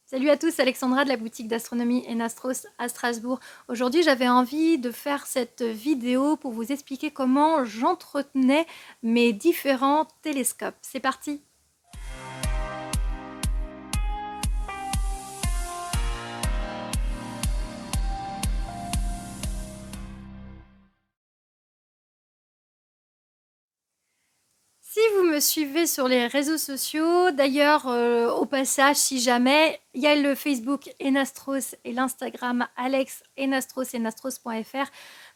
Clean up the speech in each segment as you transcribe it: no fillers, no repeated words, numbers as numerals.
Salut à tous, Alexandra de la boutique d'astronomie Enastros à Strasbourg. Aujourd'hui, j'avais envie de faire cette vidéo pour vous expliquer comment j'entretenais mes différents télescopes. C'est parti! Si vous me suivez sur les réseaux sociaux, d'ailleurs, au passage, si jamais, il y a le Facebook Enastros et l'Instagram Alex Enastros, enastros.fr.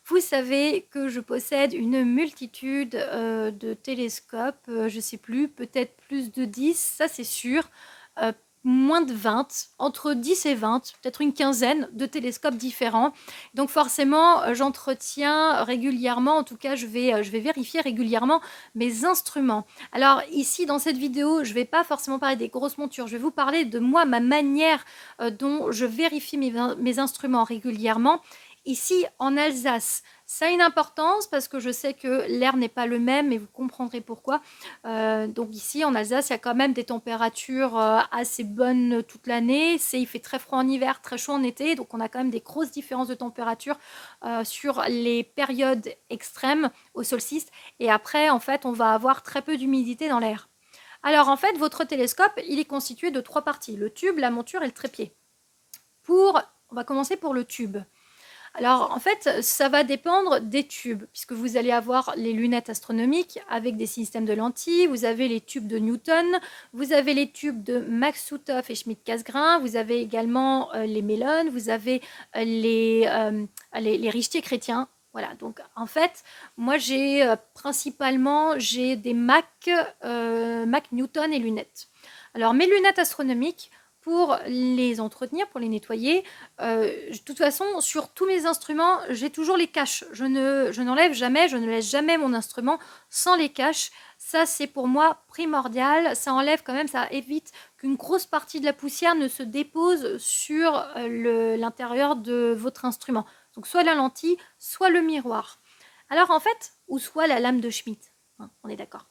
Vous savez que je possède une multitude de télescopes, je ne sais plus, peut-être plus de 10, ça c'est sûr. Euh, Moins de 20, entre 10 et 20, peut-être une quinzaine de télescopes différents. Donc forcément, j'entretiens régulièrement, en tout cas, je vais vérifier régulièrement mes instruments. Alors ici, dans cette vidéo, je ne vais pas forcément parler des grosses montures, je vais vous parler de moi, ma manière dont je vérifie mes instruments régulièrement. Ici, en Alsace, ça a une importance parce que je sais que l'air n'est pas le même et vous comprendrez pourquoi. Donc ici, en Alsace, il y a quand même des températures assez bonnes toute l'année. Il fait très froid en hiver, très chaud en été. Donc on a quand même des grosses différences de température sur les périodes extrêmes au solstice. Et après, en fait, on va avoir très peu d'humidité dans l'air. Alors en fait, votre télescope, il est constitué de 3 parties, le tube, la monture et le trépied. On va commencer pour le tube. Alors en fait, ça va dépendre des tubes, puisque vous allez avoir les lunettes astronomiques avec des systèmes de lentilles, vous avez les tubes de Newton, vous avez les tubes de Max Suthoff et Schmidt-Cassegrain, vous avez également les Mellon, vous avez les Richter-Chrétien. Voilà, donc en fait, moi j'ai principalement des Mac Newton et lunettes. Alors mes lunettes astronomiques, pour les entretenir, pour les nettoyer, de toute façon, sur tous mes instruments, j'ai toujours les caches. Je n'enlève jamais, je ne laisse jamais mon instrument sans les caches. Ça, c'est pour moi primordial. Ça enlève quand même, ça évite qu'une grosse partie de la poussière ne se dépose sur l'intérieur de votre instrument. Donc soit la lentille, soit le miroir. Alors en fait, ou soit la lame de Schmidt. Hein, on est d'accord.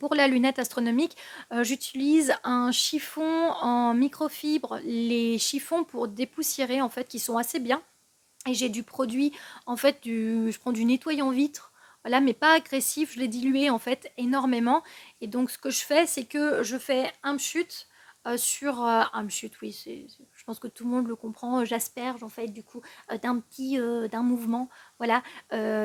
Pour la lunette astronomique, j'utilise un chiffon en microfibre, les chiffons pour dépoussiérer en fait, qui sont assez bien. Et j'ai du produit, en fait, je prends du nettoyant vitre, voilà, mais pas agressif, je l'ai dilué en fait énormément. Et donc ce que je fais, c'est que je fais un chute sur un chute, oui, je pense que tout le monde le comprend. J'asperge en fait du coup d'un mouvement, voilà,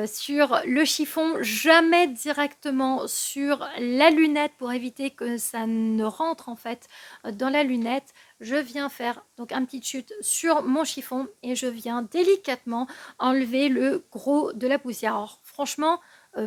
sur le chiffon, jamais directement sur la lunette pour éviter que ça ne rentre en fait dans la lunette. Je viens faire donc un petit chute sur mon chiffon et je viens délicatement enlever le gros de la poussière. Alors franchement,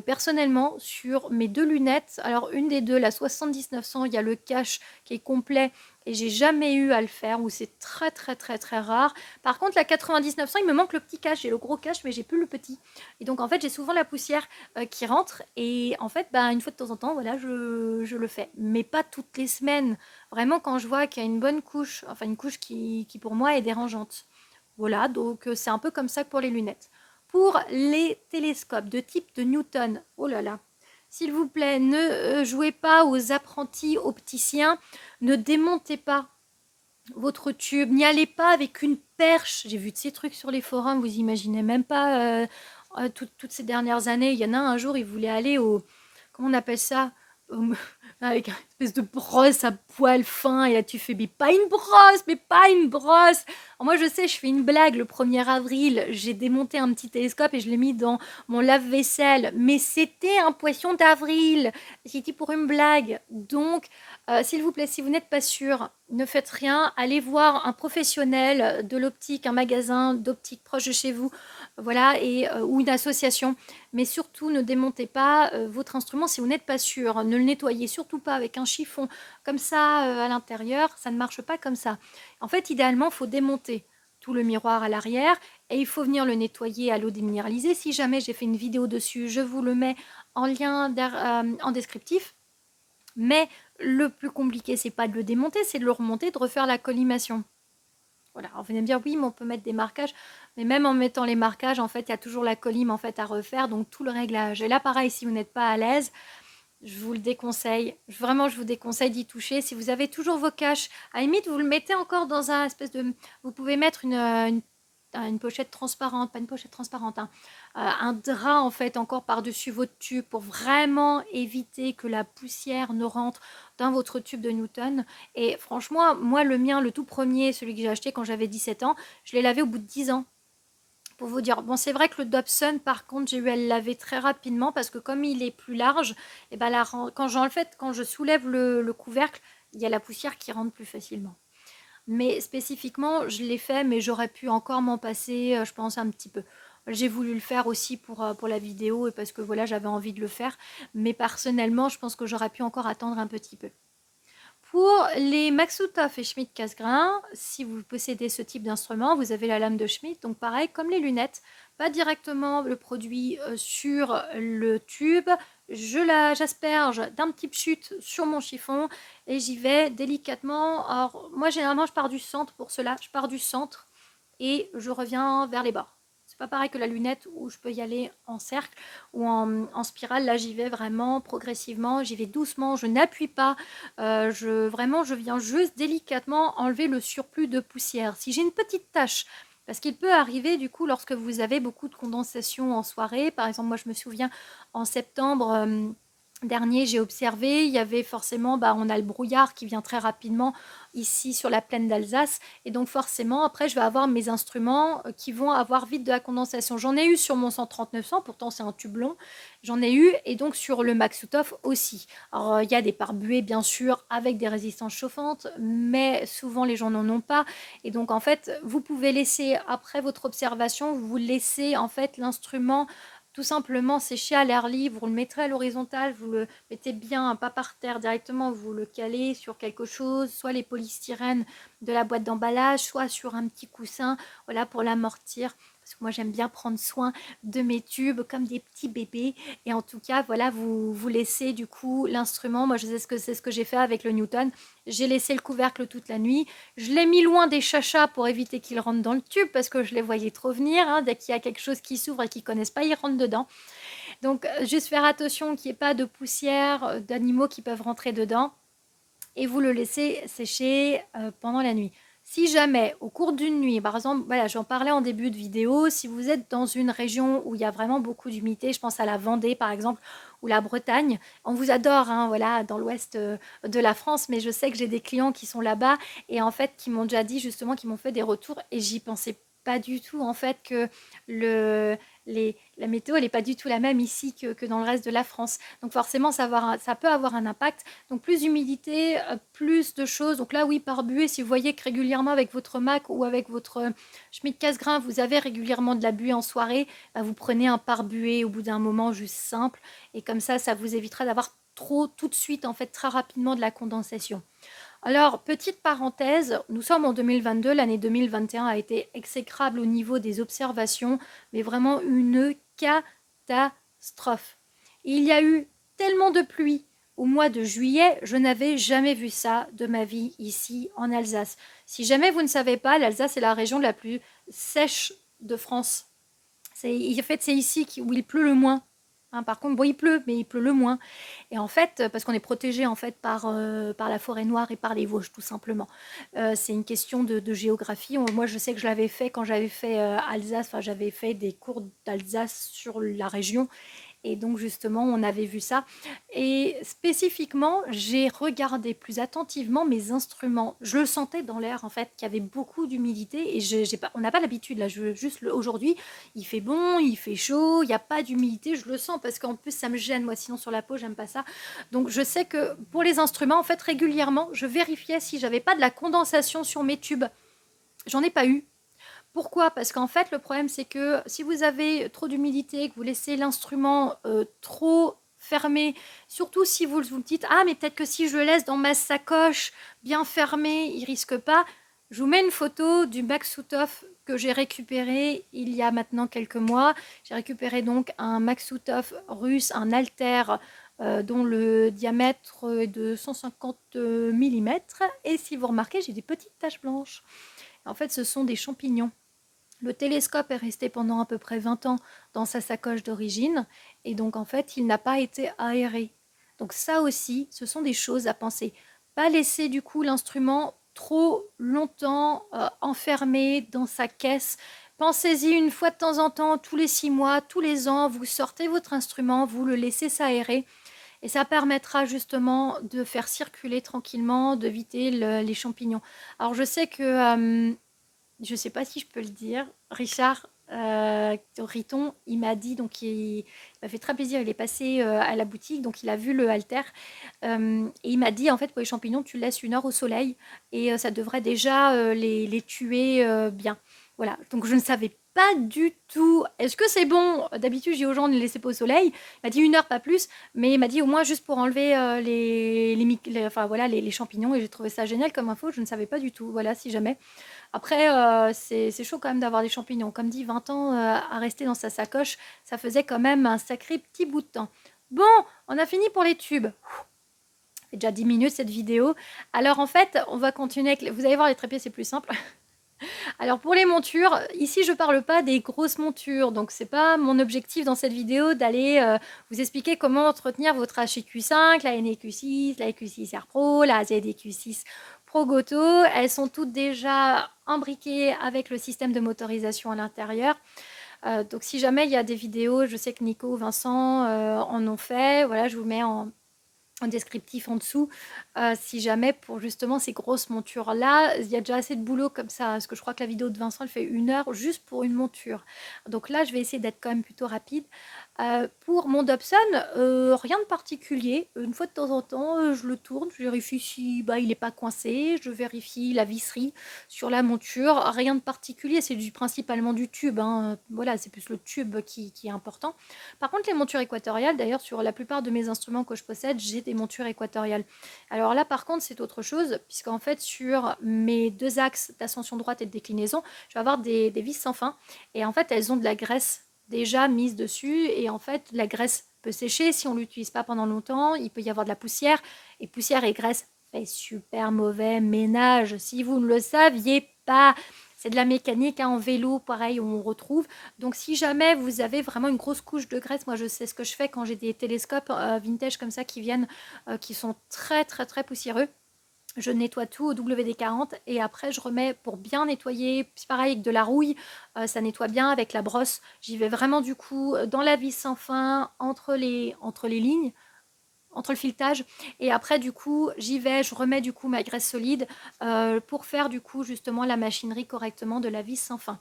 personnellement, sur mes deux lunettes, alors une des deux, la 70-900, il y a le cache qui est complet et j'ai jamais eu à le faire, ou c'est très très très très rare. Par contre, la 90-900, il me manque le petit cache, j'ai le gros cache mais j'ai plus le petit. Et donc en fait, j'ai souvent la poussière qui rentre et en fait, une fois de temps en temps, voilà, je le fais. Mais pas toutes les semaines. Vraiment, quand je vois qu'il y a une bonne couche, enfin une couche qui pour moi est dérangeante. Voilà, donc c'est un peu comme ça que pour les lunettes. Pour les télescopes de type de Newton, oh là là, s'il vous plaît, ne jouez pas aux apprentis opticiens, ne démontez pas votre tube, n'y allez pas avec une perche. J'ai vu de ces trucs sur les forums, vous imaginez même pas toutes ces dernières années. Il y en a un jour, il voulait aller comment on appelle ça, avec une espèce de brosse à poils fins, et là tu fais, mais pas une brosse, mais pas une brosse. Alors moi je sais, je fais une blague le 1er avril, j'ai démonté un petit télescope et je l'ai mis dans mon lave-vaisselle, mais c'était un poisson d'avril, c'était pour une blague. Donc s'il vous plaît, si vous n'êtes pas sûr, ne faites rien, allez voir un professionnel de l'optique, un magasin d'optique proche de chez vous, voilà, ou une association. Mais surtout, ne démontez pas votre instrument si vous n'êtes pas sûr. Ne le nettoyez surtout pas avec un chiffon comme ça à l'intérieur. Ça ne marche pas comme ça. En fait, idéalement, il faut démonter tout le miroir à l'arrière et il faut venir le nettoyer à l'eau déminéralisée. Si jamais j'ai fait une vidéo dessus, je vous le mets en lien en descriptif. Mais le plus compliqué, c'est pas de le démonter, c'est de le remonter, de refaire la collimation. Voilà, alors vous allez me dire, oui, mais on peut mettre des marquages, mais même en mettant les marquages, en fait, il y a toujours la colline en fait, à refaire, donc tout le réglage. Et là, pareil, si vous n'êtes pas à l'aise, je vous le déconseille. Vraiment, je vous déconseille d'y toucher. Si vous avez toujours vos caches, à la limite, vous le mettez encore dans un espèce de... Vous pouvez mettre une pochette transparente, pas une pochette transparente, hein, un drap en fait encore par-dessus votre tube pour vraiment éviter que la poussière ne rentre dans votre tube de Newton. Et franchement, moi le mien, le tout premier, celui que j'ai acheté quand j'avais 17 ans, je l'ai lavé au bout de 10 ans. Pour vous dire, bon, c'est vrai que le Dobson, par contre, j'ai eu à le laver très rapidement parce que comme il est plus large, et ben là, quand quand je soulève le couvercle, il y a la poussière qui rentre plus facilement. Mais spécifiquement, je l'ai fait, mais j'aurais pu encore m'en passer, je pense, un petit peu. J'ai voulu le faire aussi pour la vidéo et parce que voilà, j'avais envie de le faire. Mais personnellement, je pense que j'aurais pu encore attendre un petit peu. Pour les Maxutov et Schmidt casse-grain, si vous possédez ce type d'instrument, vous avez la lame de Schmidt, donc pareil, comme les lunettes, pas directement le produit sur le tube, j'asperge d'un petit chute sur mon chiffon et j'y vais délicatement. Alors moi généralement je pars du centre pour cela, je pars du centre et je reviens vers les bords. C'est pas pareil que la lunette où je peux y aller en cercle ou en spirale. Là, j'y vais vraiment progressivement, j'y vais doucement, je n'appuie pas. Vraiment, je viens juste délicatement enlever le surplus de poussière. Si j'ai une petite tache, parce qu'il peut arriver du coup lorsque vous avez beaucoup de condensation en soirée, par exemple, moi je me souviens en septembre. Dernier, j'ai observé, il y avait forcément, on a le brouillard qui vient très rapidement ici sur la plaine d'Alsace. Et donc forcément, après, je vais avoir mes instruments qui vont avoir vite de la condensation. J'en ai eu sur mon 13900, pourtant c'est un tube long. J'en ai eu, et donc sur le Maxutov aussi. Alors, il y a des pare-buées, bien sûr, avec des résistances chauffantes, mais souvent les gens n'en ont pas. Et donc, en fait, vous pouvez laisser, après votre observation, vous laissez en fait l'instrument tout simplement sécher à l'air libre, vous le mettrez à l'horizontale, vous le mettez bien, pas par terre directement, vous le calez sur quelque chose, soit les polystyrènes de la boîte d'emballage, soit sur un petit coussin, voilà, pour l'amortir. Parce que moi j'aime bien prendre soin de mes tubes comme des petits bébés. Et en tout cas, voilà, vous laissez du coup l'instrument. Moi je sais ce que c'est, ce que j'ai fait avec le Newton. J'ai laissé le couvercle toute la nuit. Je l'ai mis loin des chachas pour éviter qu'ils rentrent dans le tube parce que je les voyais trop venir. Hein. Dès qu'il y a quelque chose qui s'ouvre et qu'ils ne connaissent pas, ils rentrent dedans. Donc, juste faire attention qu'il n'y ait pas de poussière, d'animaux qui peuvent rentrer dedans. Et vous le laissez sécher pendant la nuit. Si jamais, au cours d'une nuit, par exemple, voilà, j'en parlais en début de vidéo, si vous êtes dans une région où il y a vraiment beaucoup d'humidité, je pense à la Vendée par exemple, ou la Bretagne, on vous adore, hein, voilà, dans l'ouest de la France, mais je sais que j'ai des clients qui sont là-bas et en fait qui m'ont déjà dit justement, qui m'ont fait des retours et j'y pensais pas du tout en fait que la météo elle n'est pas du tout la même ici que dans le reste de la France. Donc forcément ça peut avoir un impact. Donc plus d'humidité, plus de choses. Donc là oui, par buée, si vous voyez que régulièrement avec votre Mac ou avec votre Schmidt casse-grain, vous avez régulièrement de la buée en soirée, vous prenez un pare-buée au bout d'un moment juste simple. Et comme ça vous évitera d'avoir trop tout de suite, en fait, très rapidement de la condensation. Alors, petite parenthèse, nous sommes en 2022, l'année 2021 a été exécrable au niveau des observations, mais vraiment une catastrophe. Il y a eu tellement de pluie au mois de juillet, je n'avais jamais vu ça de ma vie ici en Alsace. Si jamais vous ne savez pas, l'Alsace est la région la plus sèche de France. En fait, c'est ici où il pleut le moins. Hein, par contre, bon, il pleut, mais il pleut le moins. Et en fait, parce qu'on est protégé en fait par la forêt noire et par les Vosges, tout simplement. C'est une question de géographie. Moi, je sais que je l'avais fait quand j'avais fait Alsace. Enfin, j'avais fait des cours d'Alsace sur la région. Et donc justement, on avait vu ça. Et spécifiquement, j'ai regardé plus attentivement mes instruments. Je le sentais dans l'air, en fait, qu'il y avait beaucoup d'humidité. Et on n'a pas l'habitude, là. Aujourd'hui, il fait bon, il fait chaud, il n'y a pas d'humidité. Je le sens parce qu'en plus, ça me gêne. Moi, sinon, sur la peau, j'aime pas ça. Donc, je sais que pour les instruments, en fait, régulièrement, je vérifiais si j'avais pas de la condensation sur mes tubes. J'en ai pas eu. Pourquoi? Parce qu'en fait, le problème, c'est que si vous avez trop d'humidité, que vous laissez l'instrument trop fermé, surtout si vous dites « Ah, mais peut-être que si je le laisse dans ma sacoche bien fermée, il risque pas », je vous mets une photo du Maxutov que j'ai récupéré il y a maintenant quelques mois. J'ai récupéré donc un Maxutov russe, un Alter, dont le diamètre est de 150 mm. Et si vous remarquez, j'ai des petites taches blanches. En fait, ce sont des champignons. Le télescope est resté pendant à peu près 20 ans dans sa sacoche d'origine et donc en fait il n'a pas été aéré. Donc ça aussi, ce sont des choses à penser. Pas laisser du coup l'instrument trop longtemps enfermé dans sa caisse. Pensez-y une fois de temps en temps, tous les 6 mois, tous les ans, vous sortez votre instrument, vous le laissez s'aérer et ça permettra justement de faire circuler tranquillement, d'éviter les champignons. Alors je sais que, je ne sais pas si je peux le dire, Richard Riton, il m'a dit, donc il m'a fait très plaisir, il est passé à la boutique, donc il a vu le halter, et il m'a dit, en fait, pour les champignons, tu laisses 1 heure au soleil, et ça devrait déjà les tuer bien. Voilà, donc je ne savais pas du tout. Est-ce que c'est bon? D'habitude, je dis aux gens, ne les laissez pas au soleil. Il m'a dit 1 heure, pas plus, mais il m'a dit au moins juste pour enlever enfin, voilà, les champignons, et j'ai trouvé ça génial comme info, je ne savais pas du tout, voilà, si jamais. Après, c'est chaud quand même d'avoir des champignons. Comme dit, 20 ans à rester dans sa sacoche, ça faisait quand même un sacré petit bout de temps. Bon, on a fini pour les tubes. Ça fait déjà 10 minutes cette vidéo. Alors en fait, on va continuer avec... Vous allez voir, les trépieds, c'est plus simple. Alors pour les montures, ici je parle pas des grosses montures, donc c'est pas mon objectif dans cette vidéo d'aller vous expliquer comment entretenir votre HEQ5, la NEQ6, la EQ6R Pro, la ZEQ6 Pro Goto. Elles sont toutes déjà imbriquées avec le système de motorisation à l'intérieur. Donc si jamais il y a des vidéos, je sais que Nico, Vincent en ont fait, voilà, je vous mets en descriptif en dessous, si jamais pour justement ces grosses montures là, il y a déjà assez de boulot comme ça, parce que je crois que la vidéo de Vincent elle fait 1 heure juste pour une monture. Donc là je vais essayer d'être quand même plutôt rapide. Pour mon Dobson, rien de particulier. Une fois de temps en temps, je le tourne, je vérifie si il n'est pas coincé, je vérifie la visserie sur la monture. Rien de particulier, c'est principalement du tube, hein. Voilà, c'est plus le tube qui est important. Par contre, les montures équatoriales, d'ailleurs, sur la plupart de mes instruments que je possède, j'ai des montures équatoriales. Alors là, par contre, c'est autre chose, puisqu'en fait, sur mes 2 axes d'ascension droite et de déclinaison, je vais avoir des vis sans fin. Et en fait, elles ont de la graisse déjà mise dessus, et en fait la graisse peut sécher si on l'utilise pas pendant longtemps, il peut y avoir de la poussière, et poussière et graisse fait super mauvais ménage, si vous ne le saviez pas. C'est de la mécanique, hein, en vélo, pareil, on retrouve. Donc si jamais vous avez vraiment une grosse couche de graisse, moi je sais ce que je fais quand j'ai des télescopes vintage comme ça qui viennent, qui sont très très très poussiéreux. Je nettoie tout au WD-40 et après je remets pour bien nettoyer. C'est pareil avec de la rouille, ça nettoie bien avec la brosse. J'y vais vraiment du coup dans la vis sans fin, entre les lignes, entre le filetage, et après du coup j'y vais, je remets du coup ma graisse solide pour faire du coup justement la machinerie correctement de la vis sans fin.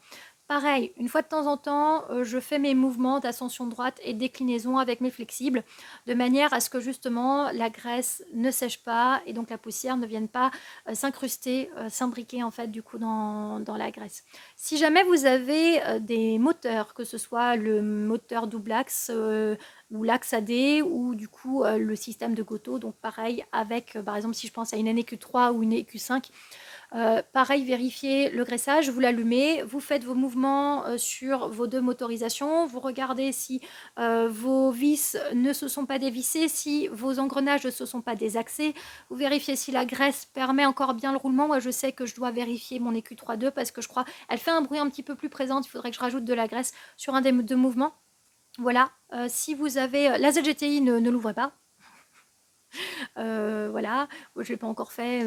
Pareil, une fois de temps en temps, je fais mes mouvements d'ascension droite et déclinaison avec mes flexibles, de manière à ce que justement la graisse ne sèche pas et donc la poussière ne vienne pas s'incruster, s'imbriquer en fait du coup dans la graisse. Si jamais vous avez des moteurs, que ce soit le moteur double axe ou l'axe AD ou du coup le système de Goto, donc pareil avec par exemple si je pense à une NEQ3 ou une EQ5, pareil, vérifiez le graissage, vous l'allumez, vous faites vos mouvements sur vos 2 motorisations, vous regardez si vos vis ne se sont pas dévissées, si vos engrenages ne se sont pas désaxés, vous vérifiez si la graisse permet encore bien le roulement. Moi je sais que je dois vérifier mon EQ3.2 parce que je crois elle fait un bruit un petit peu plus présent, il faudrait que je rajoute de la graisse sur un des 2 mouvements. Voilà, si vous avez la ZGTI, ne l'ouvrez pas. Voilà, je l'ai pas encore fait.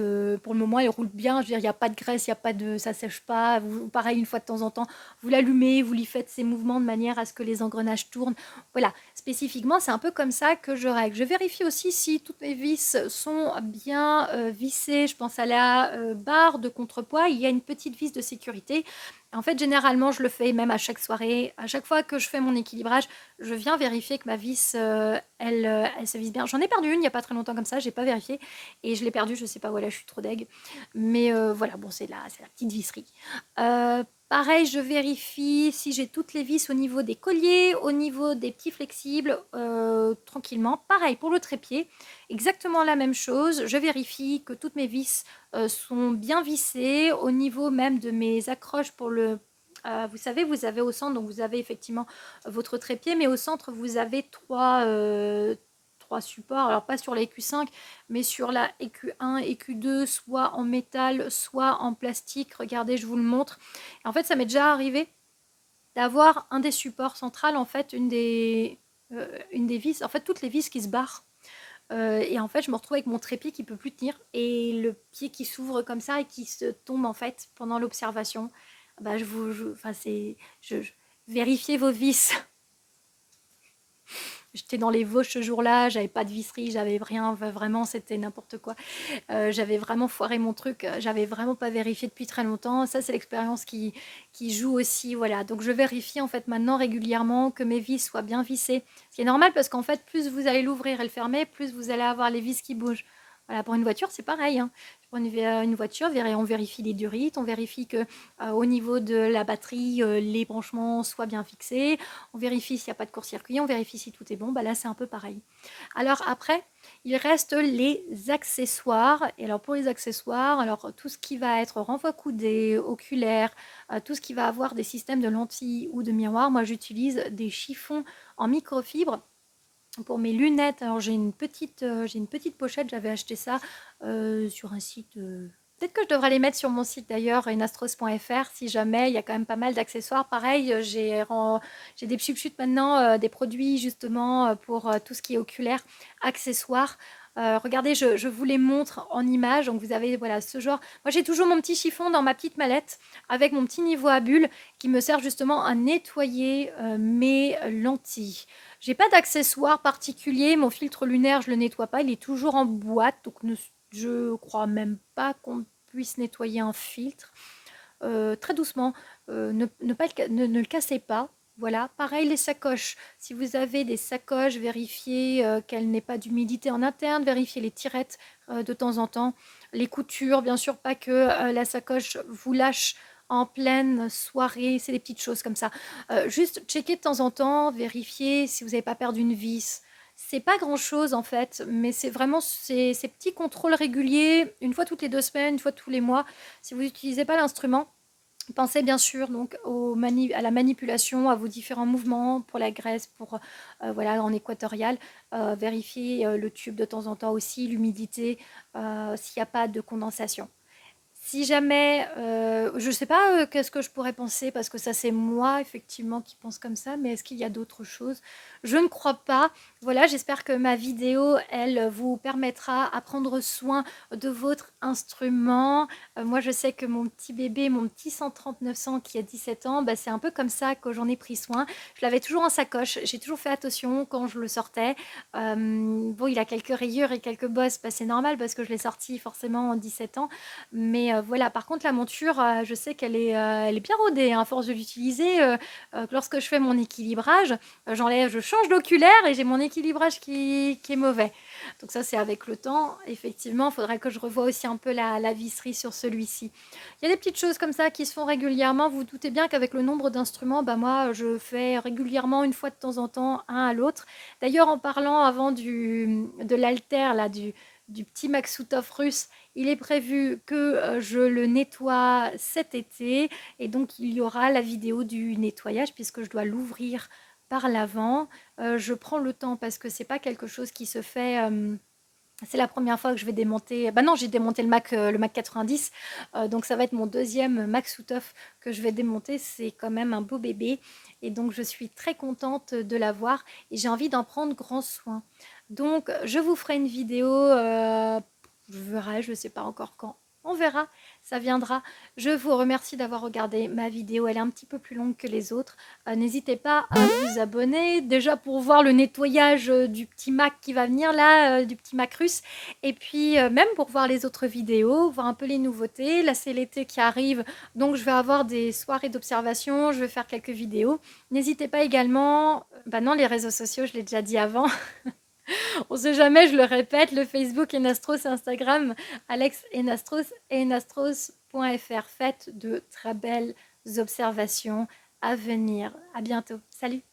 Pour le moment, elle roule bien. Je veux dire, il n'y a pas de graisse, il y a pas de, ça sèche pas. Vous, pareil, une fois de temps en temps, vous l'allumez, vous lui faites ces mouvements de manière à ce que les engrenages tournent. Voilà, spécifiquement, c'est un peu comme ça que je règle. Je vérifie aussi si toutes mes vis sont bien vissées. Je pense à la barre de contrepoids. Il y a une petite vis de sécurité. En fait, généralement, je le fais même à chaque soirée. À chaque fois que je fais mon équilibrage, je viens vérifier que ma vis, elle se visse bien. J'en ai perdu une il n'y a pas très longtemps comme ça, j'ai pas vérifié. Et je l'ai perdue, je sais pas, voilà, je suis trop deg. Mais voilà, bon, c'est la petite visserie. Pareil, je vérifie si j'ai toutes les vis au niveau des colliers, au niveau des petits flexibles, tranquillement. Pareil pour le trépied, exactement la même chose. Je vérifie que toutes mes vis sont bien vissées, au niveau même de mes accroches pour le... vous savez, vous avez au centre, donc vous avez effectivement votre trépied, mais au centre, vous avez trois supports, alors pas sur la EQ5, mais sur la EQ1, EQ2, soit en métal, soit en plastique. Regardez, je vous le montre. En fait, ça m'est déjà arrivé d'avoir un des supports centrales, en fait, une des vis, en fait, toutes les vis qui se barrent. Et en fait, je me retrouve avec mon trépied qui peut plus tenir et le pied qui s'ouvre comme ça et qui se tombe en fait pendant l'observation. Bah, enfin, vérifiez vos vis. J'étais dans les Vosges ce jour-là, j'avais pas de visserie, j'avais rien, vraiment c'était n'importe quoi. J'avais vraiment foiré mon truc, j'avais vraiment pas vérifié depuis très longtemps. Ça, c'est l'expérience qui joue aussi, voilà. Donc je vérifie en fait maintenant régulièrement que mes vis soient bien vissées. Ce qui est normal parce qu'en fait, plus vous allez l'ouvrir et le fermer, plus vous allez avoir les vis qui bougent. Voilà, pour une voiture, c'est pareil, hein. Pour une voiture, on vérifie les durites, on vérifie que au niveau de la batterie, les branchements soient bien fixés, on vérifie s'il n'y a pas de court-circuit, on vérifie si tout est bon. Bah là, c'est un peu pareil. Alors après, il reste les accessoires. Et alors pour les accessoires, alors tout ce qui va être renvoi coudé, oculaire, tout ce qui va avoir des systèmes de lentilles ou de miroirs, moi j'utilise des chiffons en microfibre. Pour mes lunettes, alors j'ai une petite pochette, j'avais acheté ça sur un site. Peut-être que je devrais les mettre sur mon site d'ailleurs, enastros.fr, si jamais. Il y a quand même pas mal d'accessoires. Pareil, j'ai des substituts maintenant, des produits justement pour tout ce qui est oculaire, accessoires. Regardez, je vous les montre en image. Donc vous avez voilà ce genre. Moi j'ai toujours mon petit chiffon dans ma petite mallette avec mon petit niveau à bulles qui me sert justement à nettoyer mes lentilles. J'ai pas d'accessoire particulier. Mon filtre lunaire, je le nettoie pas. Il est toujours en boîte. Donc je crois même pas qu'on puisse nettoyer un filtre. Très doucement. Ne le cassez pas. Voilà, pareil les sacoches. Si vous avez des sacoches, vérifiez qu'elle n'ait pas d'humidité en interne, vérifiez les tirettes de temps en temps. Les coutures, bien sûr, pas que la sacoche vous lâche en pleine soirée, c'est des petites choses comme ça. Juste checker de temps en temps, vérifier si vous n'avez pas perdu une vis. C'est pas grand chose en fait, mais c'est vraiment ces petits contrôles réguliers, une fois toutes les 2 semaines, une fois tous les mois. Si vous n'utilisez pas l'instrument, pensez bien sûr donc à la manipulation, à vos différents mouvements pour la graisse, pour voilà en équatorial. Vérifiez le tube de temps en temps aussi, l'humidité, s'il n'y a pas de condensation. Si jamais, je ne sais pas qu'est-ce que je pourrais penser, parce que ça c'est moi effectivement qui pense comme ça, mais est-ce qu'il y a d'autres choses? Je ne crois pas. Voilà, j'espère que ma vidéo, elle, vous permettra à prendre soin de votre instrument. Moi, je sais que mon petit bébé, mon petit 130-900 qui a 17 ans, bah, c'est un peu comme ça que j'en ai pris soin. Je l'avais toujours en sacoche, j'ai toujours fait attention quand je le sortais. Bon, il a quelques rayures et quelques bosses, bah, c'est normal parce que je l'ai sorti forcément en 17 ans. Mais voilà, par contre, la monture, je sais elle est bien rodée, hein, à force de l'utiliser. Lorsque je fais mon équilibrage, je change d'oculaire et j'ai mon équilibrage qui est mauvais. Donc ça, c'est avec le temps. Effectivement, il faudrait que je revoie aussi un peu la visserie sur celui-ci. Il y a des petites choses comme ça qui se font régulièrement. Vous vous doutez bien qu'avec le nombre d'instruments, bah moi, je fais régulièrement une fois de temps en temps, un à l'autre. D'ailleurs, en parlant avant de l'haltère, là, du petit Maksutov russe, il est prévu que je le nettoie cet été et donc il y aura la vidéo du nettoyage puisque je dois l'ouvrir par l'avant. Je prends le temps parce que c'est pas quelque chose qui se fait. C'est la première fois que je vais démonter. Bah non, j'ai démonté le Mac 90, donc ça va être mon deuxième Maksutov que je vais démonter. C'est quand même un beau bébé et donc je suis très contente de l'avoir et j'ai envie d'en prendre grand soin. Donc je vous ferai une vidéo. Je verrai, je ne sais pas encore quand. On verra, ça viendra. Je vous remercie d'avoir regardé ma vidéo. Elle est un petit peu plus longue que les autres. N'hésitez pas à vous abonner. Déjà pour voir le nettoyage du petit Mac qui va venir là, du petit Mac russe. Et puis même pour voir les autres vidéos, voir un peu les nouveautés. Là c'est l'été qui arrive, donc je vais avoir des soirées d'observation. Je vais faire quelques vidéos. N'hésitez pas également, bah non les réseaux sociaux, je l'ai déjà dit avant. On sait jamais, je le répète, le Facebook Enastros, Instagram Alex Enastros et enastros.fr. Faites de très belles observations à venir. À bientôt. Salut!